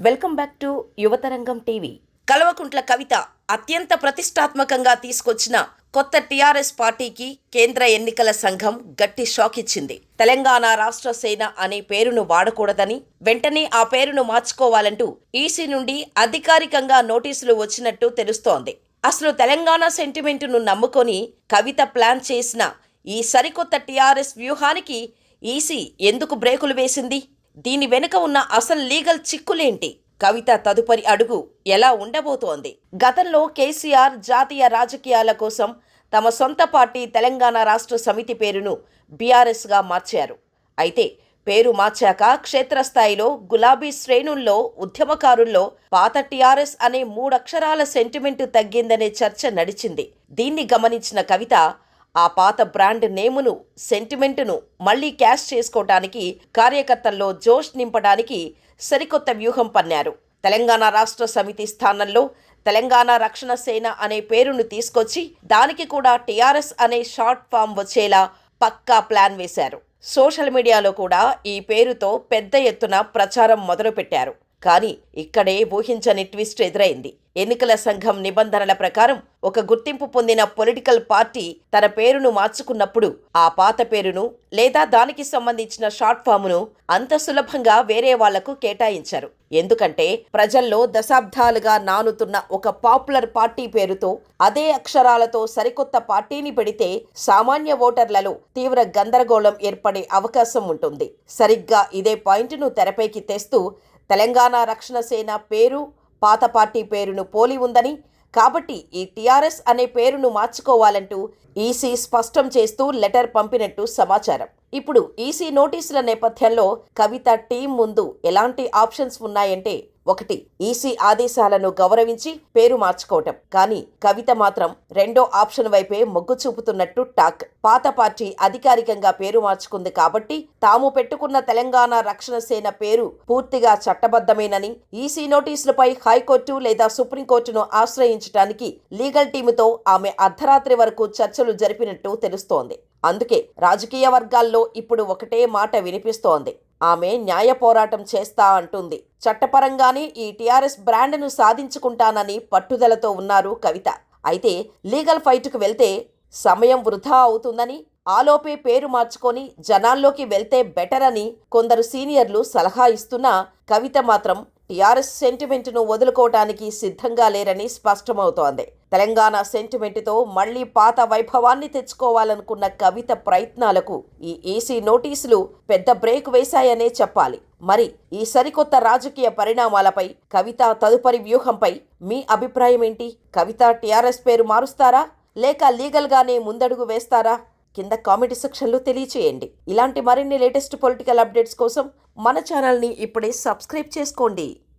Welcome back to Yuvatarangam TV. Kalvakuntla Kavitha అత్యంత ప్రతిష్టాత్మకంగా తీసుకొచ్చిన కొత్త టీఆర్ఎస్ పార్టీకి కేంద్ర ఎన్నికల సంఘం గట్టి షాక్ ఇచ్చింది. తెలంగాణ రాష్ట్ర సేన అనే పేరును వాడకూడదని, వెంటనే ఆ పేరును మార్చుకోవాలంటూ ఈసీ నుండి అధికారికంగా నోటీసులు వచ్చినట్టు తెలుస్తోంది. అసలు తెలంగాణ సెంటిమెంటును నమ్ముకొని కవిత ప్లాన్ చేసిన ఈ సరికొత్త టీఆర్ఎస్ వ్యూహానికి ఈసీ ఎందుకు బ్రేకులు వేసింది? దీని వెనుక ఉన్న అసలు లీగల్ చిక్కులేంటి? కవిత తదుపరి అడుగు ఎలా ఉండబోతోంది? గతంలో కేసీఆర్ జాతీయ రాజకీయాల కోసం తమ సొంత పార్టీ తెలంగాణ రాష్ట్ర సమితి పేరును బీఆర్ఎస్గా మార్చారు. అయితే పేరు మార్చాక క్షేత్రస్థాయిలో గులాబీ శ్రేణుల్లో, ఉద్యమకారుల్లో పాత టీఆర్ఎస్ అనే 3 అక్షరాల సెంటిమెంటు తగ్గిందనే చర్చ నడిచింది. దీన్ని గమనించిన కవిత ఆ పాత బ్రాండ్ నేమును, సెంటిమెంటును మళ్లీ క్యాష్ చేసుకోవటానికి, కార్యకర్తల్లో జోష్ నింపడానికి సరికొత్త వ్యూహం పన్నారు. తెలంగాణ రాష్ట్ర సమితి స్థానంలో తెలంగాణ రక్షణ సేన అనే పేరును తీసుకొచ్చి దానికి కూడా టీఆర్ఎస్ అనే షార్ట్ ఫామ్ వచ్చేలా పక్కా ప్లాన్ వేశారు. సోషల్ మీడియాలో కూడా ఈ పేరుతో పెద్ద ఎత్తున ప్రచారం మొదలుపెట్టారు. కానీ ఇక్కడే ఊహించని ట్విస్ట్ ఎదురైంది. ఎన్నికల సంఘం నిబంధనల ప్రకారం ఒక గుర్తింపు పొందిన పొలిటికల్ పార్టీ తన పేరును మార్చుకున్నప్పుడు ఆ పాత పేరును లేదా దానికి సంబంధించిన షార్ట్ ఫామును అంత సులభంగా వేరే వాళ్లకు కేటాయించారు. ఎందుకంటే ప్రజల్లో దశాబ్దాలుగా నానుతున్న ఒక పాపులర్ పార్టీ పేరుతో అదే అక్షరాలతో సరికొత్త పార్టీని పెడితే సామాన్య ఓటర్లలో తీవ్ర గందరగోళం ఏర్పడే అవకాశం ఉంటుంది. సరిగ్గా ఇదే పాయింట్ను తెరపైకి తెస్తూ తెలంగాణ రక్షణ సేన పేరు పాత పార్టీ పేరును పోలి ఉందని, కాబట్టి ఈ టీఆర్ఎస్ అనే పేరును మార్చుకోవాలంటూ ఈసీ స్పష్టం చేస్తూ లెటర్ పంపినట్టు సమాచారం. ఇప్పుడు ఈసీ నోటీసుల నేపథ్యంలో కవిత టీం ముందు ఎలాంటి ఆప్షన్స్ ఉన్నాయంటే, 1. ఈసీ ఆదేశాలను గౌరవించి పేరు మార్చుకోవటం. కానీ కవిత మాత్రం రెండో ఆప్షన్ వైపే మొగ్గు చూపుతున్నట్టు టాక్. పాత పార్టీ అధికారికంగా పేరు మార్చుకుంది కాబట్టి తాము పెట్టుకున్న తెలంగాణ రక్షణ సేన పేరు పూర్తిగా చట్టబద్ధమేనని, ఈసీ నోటీసులపై హైకోర్టు లేదా సుప్రీంకోర్టును ఆశ్రయించడానికి లీగల్ టీముతో ఆమె అర్ధరాత్రి వరకు చర్చలు జరిపినట్టు తెలుస్తోంది. అందుకే రాజకీయ వర్గాల్లో ఇప్పుడు ఒకటే మాట వినిపిస్తోంది. ఆమె న్యాయ పోరాటం చేస్తా అంటుంది. చట్టపరంగానే ఈ టీఆర్ఎస్ బ్రాండ్ను సాధించుకుంటానని పట్టుదలతో ఉన్నారు కవిత. అయితే లీగల్ ఫైట్కు వెళ్తే సమయం వృధా అవుతుందని, ఆలోపే పేరు మార్చుకొని జనాల్లోకి వెళ్తే బెటర్ అని కొందరు సీనియర్లు సలహా ఇస్తున్నా కవిత మాత్రం టీఆర్ఎస్ సెంటిమెంటును వదులుకోవటానికి సిద్ధంగా లేరని స్పష్టమవుతోంది. తెలంగాణ సెంటిమెంటుతో మళ్లీ పాత వైభవాన్ని తెచ్చుకోవాలనుకున్న కవిత ప్రయత్నాలకు ఈ ఈసీ నోటీసులు పెద్ద బ్రేక్ వేశాయనే చెప్పాలి. మరి ఈ సరికొత్త రాజకీయ పరిణామాలపై, కవిత తదుపరి వ్యూహంపై మీ అభిప్రాయం ఏంటి? కవిత టీఆర్ఎస్ పేరు మారుస్తారా లేక లీగల్గానే ముందడుగు వేస్తారా? కింద కామెంట్ సెక్షన్లో తెలియచేయండి. ఇలాంటి మరిన్ని లేటెస్ట్ పొలిటికల్ అప్డేట్స్ కోసం మన ఛానల్ని ఇప్పుడే సబ్స్క్రైబ్ చేసుకోండి.